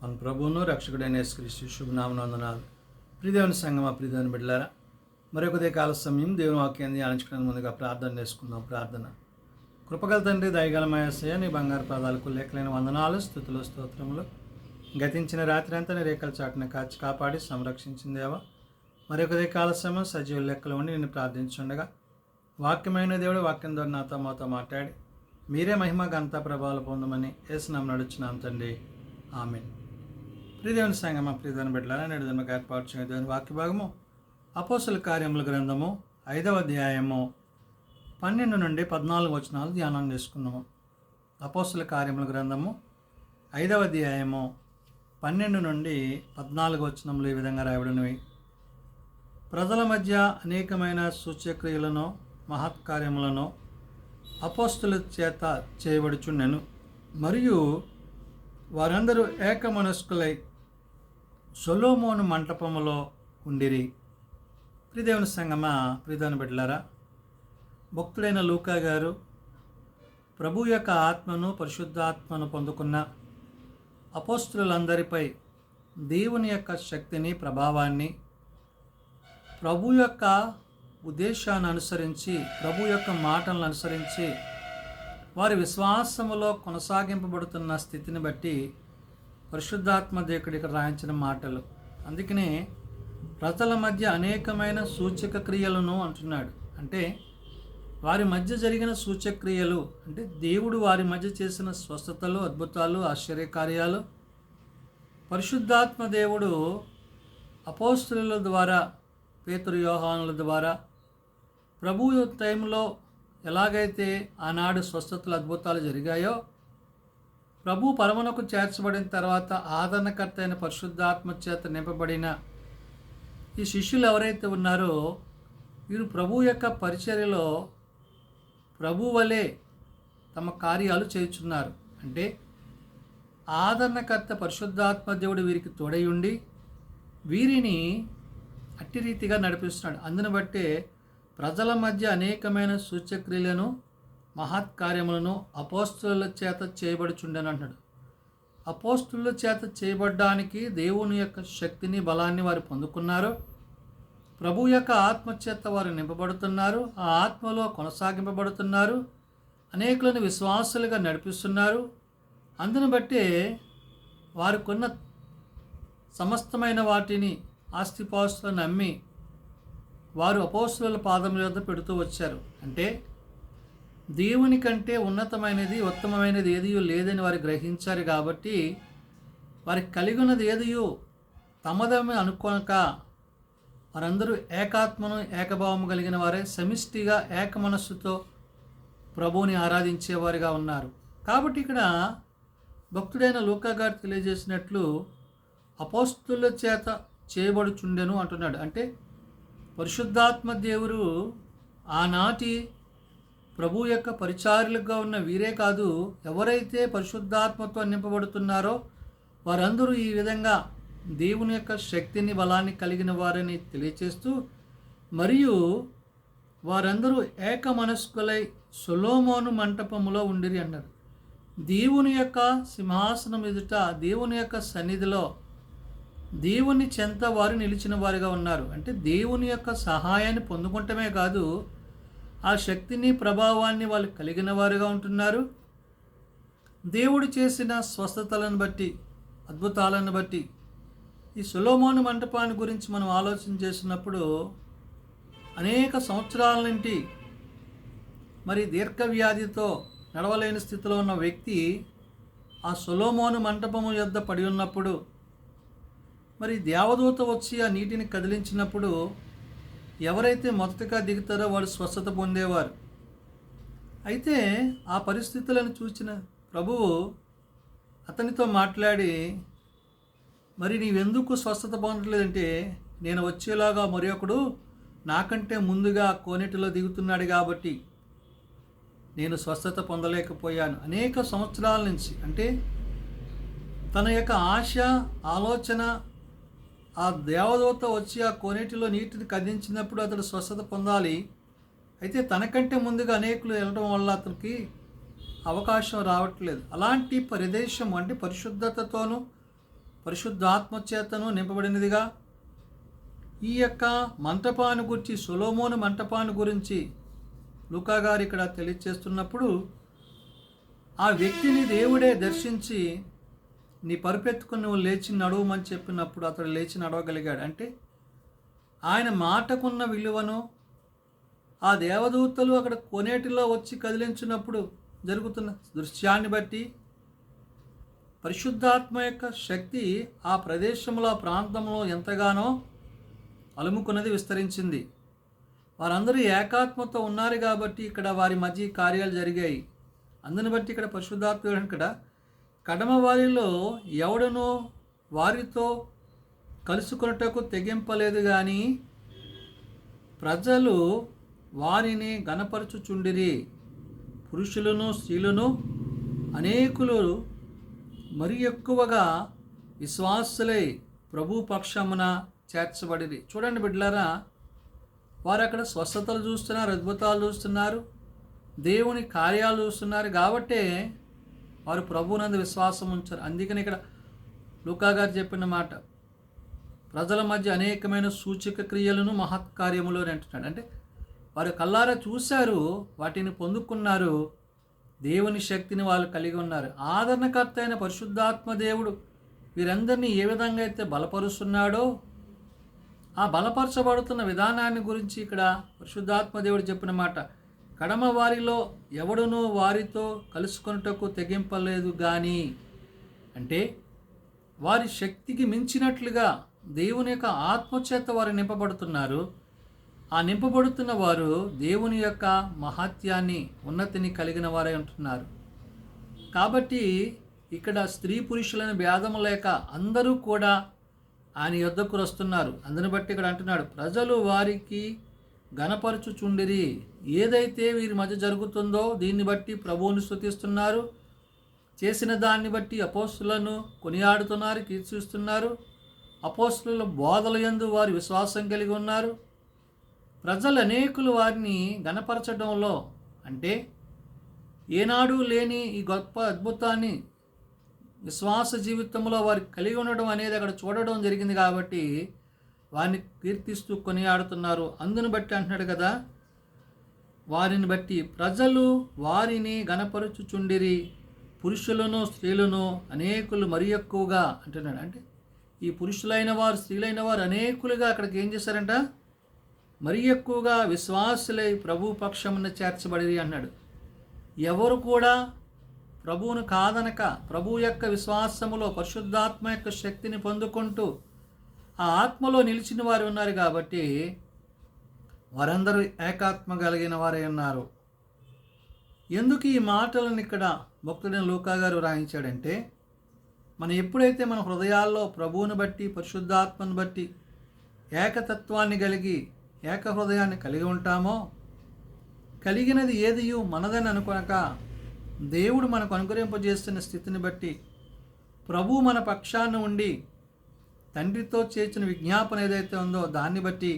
మన ప్రభువును రక్షకుడైన యేసుక్రీస్తు శుభనామనందనాలు. ప్రియదేవుని సంగమా, ప్రియదేవుని బిడ్డలారా, మరొక కాల సమయం దేవుని వాక్యాన్ని ధ్యానించడానికి ముందుగా ప్రార్థన చేసుకుందాం. ప్రార్థన. కృపగల తండ్రి, దయగలమయ యేసయ్య, నీ బంగారు పాదాలకు లెక్కలేని వందనాలు, స్తుతులు, స్తోత్రములు. గతించిన రాత్రి అంతా నీ రేఖల చాటున కాచి కాపాడి సంరక్షించిందేవా, మరొక కాల సమయం సజీవ లెక్కలు ఉండి నేను ప్రార్థించుండగా వాక్యమైన దేవుడు వాక్యం ద్వారా నాతో మాతో మాట్లాడి మీరే మహిమ ఘనత ప్రభావాలు పొందమని యేసునామమున నడుచున్నాం తండ్రి, ఆమేన్. ప్రియదేవుని సంగమా, ప్రియదేవుని బిడ్డలారా, నేడు దినముకు ఏర్పాటు చేయని దేవుని వాక్య భాగము అపోస్తలుల కార్యముల గ్రంథము 5వ అధ్యాయము 12 నుండి 14 వచనాలు ధ్యానం చేసుకున్నాము. అపోస్తలుల కార్యముల గ్రంథము 5వ అధ్యాయము 12 నుండి 14 వచనములు ఈ విధంగా రాయబడినవి. ప్రజల మధ్య అనేకమైన సూచ్యక్రియలను మహత్కార్యములను అపోస్తలుల చేత చేయబడుచుండెను, మరియు వారందరూ ఏకమనస్కులై సొలొమోను మంటపములో ఉండిరి. ప్రియదేవుని సంగమా, ప్రియదేవుని బిడ్డలారా, భక్తుడైన లూకా గారు ప్రభు యొక్క ఆత్మను, పరిశుద్ధాత్మను పొందుకున్న అపోస్తలులందరిపై దేవుని యొక్క శక్తిని, ప్రభావాన్ని, ప్రభు యొక్క ఉద్దేశాన్ని అనుసరించి, ప్రభు యొక్క మాటలను అనుసరించి వారి విశ్వాసములో కొనసాగింపబడుతున్న స్థితిని బట్టి పరిశుద్ధాత్మ దేవుడు ఇక్కడ రాయించిన మాటలు. అందుకనే ప్రజల మధ్య అనేకమైన సూచక క్రియలను అంటున్నాడు. అంటే వారి మధ్య జరిగిన సూచక్రియలు అంటే దేవుడు వారి మధ్య చేసిన స్వస్థతలు, అద్భుతాలు, ఆశ్చర్యకార్యాలు పరిశుద్ధాత్మ దేవుడు అపోస్తలుల ద్వారా, పేతురు, యోహానుల ద్వారా ప్రభు టైంలో ఎలాగైతే ఆనాడు స్వస్థతలు, అద్భుతాలు జరిగాయో, ప్రభు పరమునకు చేర్చబడిన తర్వాత ఆదరణకర్త అయిన పరిశుద్ధాత్మ చేత నింపబడిన ఈ శిష్యులు ఎవరైతే ఉన్నారో వీరు ప్రభు యొక్క పరిచర్యలో ప్రభు వలె తమ కార్యాలు చేయుచున్నారు. అంటే ఆదరణకర్త పరిశుద్ధాత్మ దేవుడు వీరికి తోడై ఉండి వీరిని అట్టి రీతిగా నడిపిస్తున్నాడు. అందును బట్టే ప్రజల మధ్య అనేకమైన సూచక్రియలను, మహత్కార్యములను అపోస్తలుల చేత చేయబడుచుండెను అంటున్నాడు. అపోస్తలుల చేత చేయబడ్డానికి దేవుని యొక్క శక్తిని, బలాన్ని వారు పొందుకున్నారు. ప్రభు యొక్క ఆత్మ చేత వారు నింపబడుతున్నారు. ఆ ఆత్మలో కొనసాగింపబడుతున్నారు. అనేకులను విశ్వాసులుగా నడిపిస్తున్నారు. అందును బట్టే వారికున్న సమస్తమైన వాటిని, ఆస్తిపాస్తులను అమ్మి వారు అపోస్తలుల పాదముల యొద్ద పెడుతూ వచ్చారు. అంటే దేవుని కంటే ఉన్నతమైనది, ఉత్తమమైనది ఏదియూ లేదని వారు గ్రహించారు. కాబట్టి వారికి కలిగి ఉన్నది ఏదియూ తమదమే అనుకోనక వారందరూ ఏకాత్మను, ఏకభావము కలిగిన వారే సమిష్టిగా ఏక మనస్సుతో ప్రభువుని ఆరాధించేవారుగా ఉన్నారు. కాబట్టి ఇక్కడ భక్తుడైన లూకా గారు తెలియజేసినట్లు అపోస్తలుల చేత చేయబడుచుండెను అంటున్నాడు. అంటే పరిశుద్ధాత్మ దేవుడు ఆనాటి ప్రభు యొక్క పరిచారులుగా ఉన్న వీరే కాదు, ఎవరైతే పరిశుద్ధాత్మతో నింపబడుతున్నారో వారందరూ ఈ విధంగా దేవుని యొక్క శక్తిని, బలాన్ని కలిగిన వారని తెలియచేస్తూ, మరియు వారందరూ ఏక మనస్కులై సొలొమోను మంటపములో ఉండిరి అన్నారు. దేవుని యొక్క సింహాసనం ఎదుట, దేవుని యొక్క సన్నిధిలో, దేవుని చెంత వారు నిలిచిన వారుగా ఉన్నారు. అంటే దేవుని యొక్క సహాయాన్ని పొందుకుంటమే కాదు, ఆ శక్తిని, ప్రభావాన్ని వాళ్ళు కలిగిన వారుగా ఉంటున్నారు. దేవుడు చేసిన స్వస్థతలను బట్టి, అద్భుతాలను బట్టి ఈ సొలొమోను మంటపాన్ని గురించి మనం ఆలోచన చేసినప్పుడు అనేక సంవత్సరాల నుండి మరి దీర్ఘవ్యాధితో నడవలేని స్థితిలో ఉన్న వ్యక్తి ఆ సొలొమోను మంటపము యొద్ద పడి ఉన్నప్పుడు మరి దేవదూత వచ్చి ఆ నీటిని కదిలించినప్పుడు ఎవరైతే మొదటగా దిగుతారో వాడు స్వస్థత పొందేవారు. అయితే ఆ పరిస్థితులను చూసిన ప్రభువు అతనితో మాట్లాడి, మరి నీవెందుకు స్వస్థత పొందట్లేదంటే, నేను వచ్చేలాగా మరి ఒకడు నాకంటే ముందుగా కోనేటిలో దిగుతున్నాడు కాబట్టి నేను స్వస్థత పొందలేకపోయాను. అనేక సంవత్సరాల నుంచి, అంటే తన యొక్క ఆశ, ఆలోచన ఆ దేవదూత వచ్చి ఆ కోనేటిలో నీటిని కదిలించినప్పుడు అతడు స్వస్థత పొందాలి. అయితే తనకంటే ముందుగా అనేకులు వెళ్ళడం వల్ల అతనికి అవకాశం రావట్లేదు. అలాంటి ప్రదేశం అంటే పరిశుద్ధతతోనూ పరిశుద్ధాత్మ చేతను నింపబడినదిగా. ఈ యొక్క మంటపాన్ని గురించి, సొలొమోను మంటపాన్ని గురించి లూకా గారు ఇక్కడ తెలియచేస్తున్నప్పుడు ఆ వ్యక్తిని దేవుడే దర్శించి నీ పరుపెత్తుకుని నువ్వు లేచి నడవమని చెప్పినప్పుడు అతడు లేచి నడవగలిగాడు. అంటే ఆయన మాటకున్న విలువను ఆ దేవదూతలు అక్కడ కొనేటిలో వచ్చి కదిలించినప్పుడు జరుగుతున్న దృశ్యాన్ని బట్టి పరిశుద్ధాత్మ యొక్క శక్తి ఆ ప్రదేశంలో, ఆ ప్రాంతంలో ఎంతగానో అలుముకున్నది, విస్తరించింది. వారందరూ ఏకాత్మతో ఉన్నారు కాబట్టి ఇక్కడ వారి మధ్య కార్యాలు జరిగాయి. అందుని బట్టి ఇక్కడ పరిశుద్ధాత్మ ఇక్కడ కడమ వారిలో ఎవడనో వారితో కలుసుకొనుటకు తెగింపలేదు, కానీ ప్రజలు వారిని గణపరచుచుండిరి. పురుషులను స్త్రీలను అనేకులు మరి ఎక్కువగా విశ్వాసులై ప్రభు పక్షమున చేర్చబడిరి. చూడండి బిడ్డలారా, వారు అక్కడ స్వస్థతలు చూస్తున్నారు, అద్భుతాలు చూస్తున్నారు, దేవుని కార్యాలు చూస్తున్నారు. కాబట్టే వారు ప్రభువునందు విశ్వాసం ఉంచారు. అందుకని ఇక్కడ లూకా గారు చెప్పిన మాట, ప్రజల మధ్య అనేకమైన సూచక క్రియలను మహత్కార్యములు అని అంటున్నాడు. అంటే వారు కల్లారా చూశారు, వాటిని పొందుకున్నారు, దేవుని శక్తిని వాళ్ళు కలిగి ఉన్నారు. ఆదరణకర్త అయిన పరిశుద్ధాత్మ దేవుడు వీరందరినీ ఏ విధంగా అయితే బలపరుస్తున్నాడో ఆ బలపరచబడుతున్న విధానాన్ని గురించి ఇక్కడ పరిశుద్ధాత్మ దేవుడు చెప్పిన మాట, కడమ వారిలో ఎవడునో వారితో కలుసుకొనుటకు తెగింపలేదు కానీ, అంటే వారి శక్తికి మించినట్లుగా దేవుని యొక్క ఆత్మచేత వారు నింపబడుతున్నారు. ఆ నింపబడుతున్న వారు దేవుని యొక్క మహత్యాన్ని, ఉన్నతిని కలిగిన వారై ఉంటున్నారు. కాబట్టి ఇక్కడ స్త్రీ పురుషులను భేదము లేక అందరూ కూడా ఆయన యొద్దకు వస్తున్నారు. అందుని బట్టి ఇక్కడ అంటున్నాడు, ప్రజలు వారికి గణపరచుచుండిరి. ఏదైతే వీరి మధ్య జరుగుతుందో దీన్ని బట్టి ప్రభువుని స్తుతిస్తున్నారు. చేసిన దాన్ని బట్టి అపోస్తులను కొనియాడుతున్నారు, కీర్తిస్తున్నారు. అపోస్తుల బోధల యందు వారి విశ్వాసం కలిగి ఉన్నారు. ప్రజలు అనేకులు వారిని గణపరచడంలో, అంటే ఏనాడు లేని ఈ గొప్ప అద్భుతాన్ని విశ్వాస జీవితంలో వారు కలిగి ఉండడం అనేది అక్కడ చూడడం జరిగింది. కాబట్టి వారిని కీర్తిస్తూ కొనియాడుతున్నారు. అందుని బట్టి అంటున్నాడు కదా, వారిని బట్టి ప్రజలు వారిని గణపరచుచుండిరి, పురుషులను స్త్రీలను అనేకులు మరి ఎక్కువగా అంటున్నాడు. అంటే ఈ పురుషులైన వారు, స్త్రీలైన వారు అనేకులుగా అక్కడికి ఏం చేశారంట, మరి ఎక్కువగా విశ్వాసులై ప్రభు పక్షమున చేర్చబడిరి అన్నాడు. ఎవరు కూడా ప్రభువును కాదనక ప్రభు యొక్క విశ్వాసములో పరిశుద్ధాత్మ యొక్క శక్తిని పొందుకుంటూ ఆ ఆత్మలో నిలిచిన వారు ఉన్నారు. కాబట్టి వారందరూ ఏకాత్మ కలిగిన వారై ఉన్నారు. ఎందుకు ఈ మాటలను ఇక్కడ భక్తుడైన లూకా గారు రాయించాడంటే, మనం ఎప్పుడైతే మన హృదయాల్లో ప్రభువుని బట్టి, పరిశుద్ధాత్మను బట్టి ఏకతత్వాన్ని కలిగి, ఏక హృదయాన్ని కలిగి ఉంటామో, కలిగినది ఏదియు మనదని అనుకొనక దేవుడు మనకు అనుగ్రహింపజేస్తున్న స్థితిని బట్టి ప్రభు మన పక్షాన ఉండి తండ్రితో చేసిన విజ్ఞాపన ఏదైతే ఉందో దాన్ని బట్టి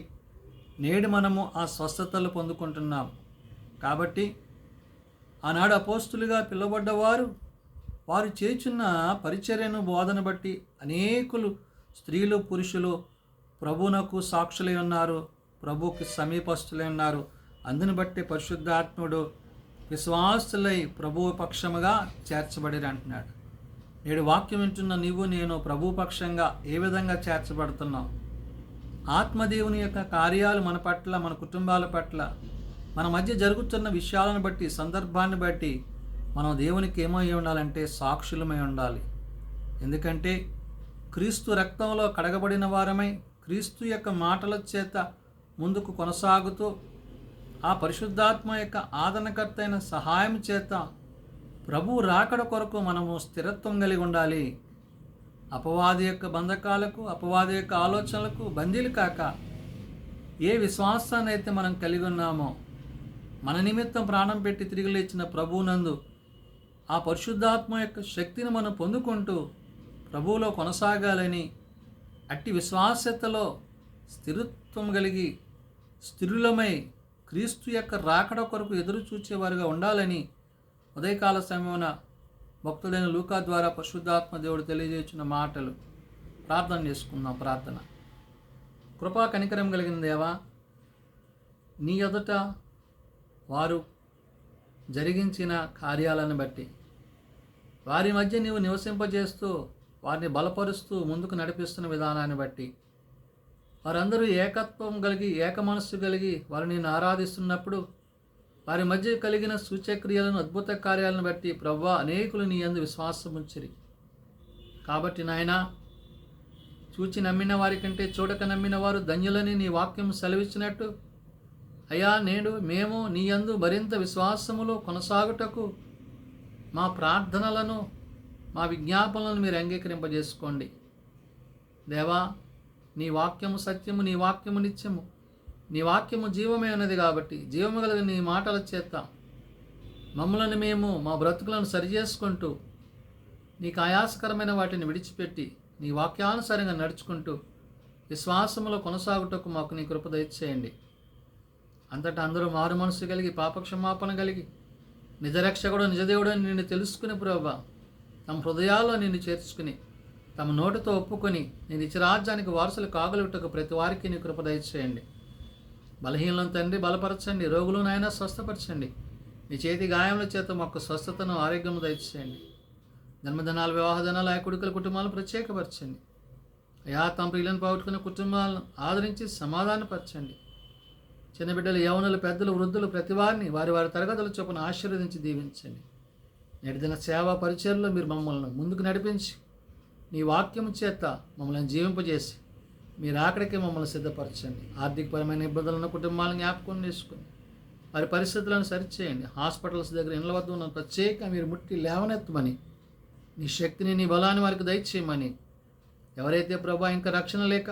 నేడు మనము ఆ స్వస్థతలు పొందుకుంటున్నాం. కాబట్టి ఆనాడు అపోస్తులుగా పిలువబడ్డవారు, వారు చేస్తున్న పరిచర్యను, బోధన బట్టి అనేకులు స్త్రీలు పురుషులు ప్రభువునకు సాక్షులై ఉన్నారు, ప్రభువుకి సమీపస్తులై ఉన్నారు. అందుని బట్టి పరిశుద్ధాత్ముడు విశ్వాసులై ప్రభు పక్షముగా చేర్చబడిరి అంటున్నాడు. నేడు వాక్యం వింటున్న నీవు నేను ప్రభు పక్షంగా ఏ విధంగా చేర్చబడుతున్నాం? ఆత్మదేవుని యొక్క కార్యాలు మన పట్ల, మన కుటుంబాల పట్ల, మన మధ్య జరుగుతున్న విషయాలను బట్టి, సందర్భాన్ని బట్టి మనం దేవునికి ఏమై ఉండాలంటే సాక్షులమై ఉండాలి. ఎందుకంటే క్రీస్తు రక్తంలో కడగబడిన వారమై క్రీస్తు యొక్క మాటల చేత ముందుకు కొనసాగుతూ ఆ పరిశుద్ధాత్మ యొక్క ఆదరణకర్త అయిన సహాయం చేత ప్రభు రాకడ కొరకు మనము స్థిరత్వం కలిగి ఉండాలి. అపవాది యొక్క బంధకాలకు, అపవాది యొక్క ఆలోచనలకు బందీలు కాక ఏ విశ్వాసాన్ని అయితే మనం కలిగి ఉన్నామో, మన నిమిత్తం ప్రాణం పెట్టి తిరిగి లేచిన ప్రభువునందు ఆ పరిశుద్ధాత్మ యొక్క శక్తిని మనం పొందుకుంటూ ప్రభువులో కొనసాగాలని, అట్టి విశ్వాస్యతలో స్థిరత్వం కలిగి స్థిరులమై క్రీస్తు యొక్క రాకడ కొరకు ఎదురు చూచేవారుగా ఉండాలని ఉదయకాల సమయమున భక్తుడైన లూకా ద్వారా పరిశుద్ధాత్మ దేవుడు తెలియజేసిన మాటలు ప్రార్థన చేసుకుందాం. ప్రార్థన. కృపా కనికరం కలిగిన దేవా, నీ ఎదుట వారు జరిగించిన కార్యాలను బట్టి, వారి మధ్య నీవు నివసింపజేస్తూ వారిని బలపరుస్తూ ముందుకు నడిపిస్తున్న విధానాన్ని బట్టి, వారందరూ ఏకత్వం కలిగి ఏక మనస్సు కలిగి వారు నిన్ను ఆరాధిస్తున్నప్పుడు వారి మధ్య కలిగిన సూచక్రియలను అద్భుత కార్యాలను బట్టి ప్రభువా అనేకులు నీ యందు విశ్వాసం ఉంచిరి. కాబట్టి నాయనా, చూచి నమ్మిన వారి కంటే చూడక నమ్మిన వారు ధన్యులని నీ వాక్యం సెలవిచ్చినట్టు, అయ్యా నేడు మేము నీ యందు మరింత విశ్వాసములో కొనసాగుటకు మా ప్రార్థనలను మా విజ్ఞాపనలను మీరు అంగీకరింపజేసుకోండి. దేవా, నీ వాక్యము సత్యము, నీ వాక్యము నిత్యము, నీ వాక్యము జీవమే ఉన్నది. కాబట్టి జీవము కలిగిన నీ మాటల చేత మమ్మలను మేము మా బ్రతుకులను సరిచేసుకుంటూ నీకు ఆయాసకరమైన వాటిని విడిచిపెట్టి నీ వాక్యానుసారంగా నడుచుకుంటూ విశ్వాసములో కొనసాగుటకు మాకు నీ కృప దయచేయండి. అంతటా అందరూ మారు మనసు కలిగి పాపక్షమాపణ కలిగి నిజరక్షకుడు నిజదేవుడు అని నిన్ను తెలుసుకుని ప్రభువా తమ హృదయాల్లో నిన్ను చేర్చుకుని తమ నోటితో ఒప్పుకొని నేను నిత్యరాజ్యానికి వారసులు కాగలుగుటకు ప్రతి వారికి నీ కృప దయచేయండి. బలహీనలను తండ్రి బలపరచండి, రోగులను అయినా స్వస్థపరచండి. నీ చేతి గాయముల చేత మాకు స్వస్థతను ఆరోగ్యము దయచేయండి. జన్మదినాలు, వివాహ దినాలు ఆ కుటుంబాల కుటుంబాలను ప్రత్యేకపరచండి. అయా తమ ప్రియులను పోగొట్టుకున్న కుటుంబాలను ఆదరించి సమాధానపరచండి. చిన్న బిడ్డలు, యవనులు, పెద్దలు, వృద్ధులు ప్రతి వారిని వారి వారి తరగతుల చొప్పున ఆశీర్వదించి దీవించండి. నేటి దిన సేవా పరిచర్లో మీరు మమ్మల్ని ముందుకు నడిపించి నీ వాక్యం చేత మమ్మల్ని జీవింపజేసి మీరు అక్కడికి మమ్మల్ని సిద్ధపరచండి. ఆర్థికపరమైన ఇబ్బందులు ఉన్న కుటుంబాలను జ్ఞాపకం చేసుకుని వారి పరిస్థితులను సరిచేయండి. హాస్పిటల్స్ దగ్గర ఇళ్ళ వద్ద ఉన్న ప్రత్యేక మీరు ముట్టి లేవనెత్తమని, నీ శక్తిని నీ బలాన్ని వారికి దయచేయమని, ఎవరైతే ప్రభా ఇంకా రక్షణ లేక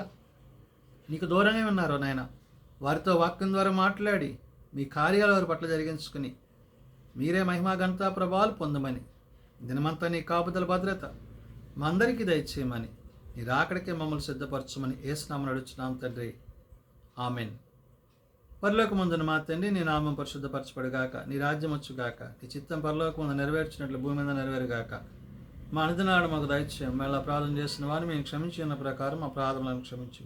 నీకు దూరంగా ఉన్నారో నాయన, వారితో వాక్యం ద్వారా మాట్లాడి మీ కార్యాలు వారి పట్ల జరిగించుకుని మీరే మహిమా ఘనత ప్రభావాలు పొందమని, దినమంతా నీ కాపుదల భద్రత మా అందరికీ దయచేయమని, నీ రాకడికే మమ్మల్ని సిద్ధపరచమని యేసు నామమున అడుగుచున్నాం తండ్రి, ఆమెన్. పరలోకమందున మా తండ్రి, నీ నామం పరిశుద్ధపరచబడుగాక, నీ రాజ్యం వచ్చుగాక, నీ చిత్తం పరలోకమందు నెరవేర్చినట్లు భూమి మీద నెరవేరుగాక. మా అనుదినాడు మాకు దయచేయం. మళ్ళీ ప్రార్థన చేసిన వారిని మేము క్షమించి ఉన్న ప్రకారం మా ప్రార్థనలను క్షమించు.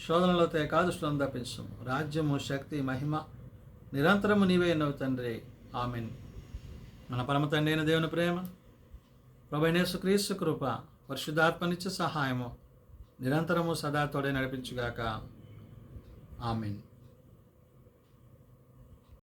శోధనలో కాదుష్టులను తప్పించము. రాజ్యము, శక్తి, మహిమ నిరంతరము నీవే నవ్వు తండ్రి, ఆమెన్. మన పరమ తండ్రి అయిన దేవుని ప్రేమ, ప్రభువైన యేసుక్రీస్తు కృప, పరిశుద్ధాత్మనిత్య సహాయము నిరంతరము సదా తోడే నడిపించుగాక. ఆమెన్.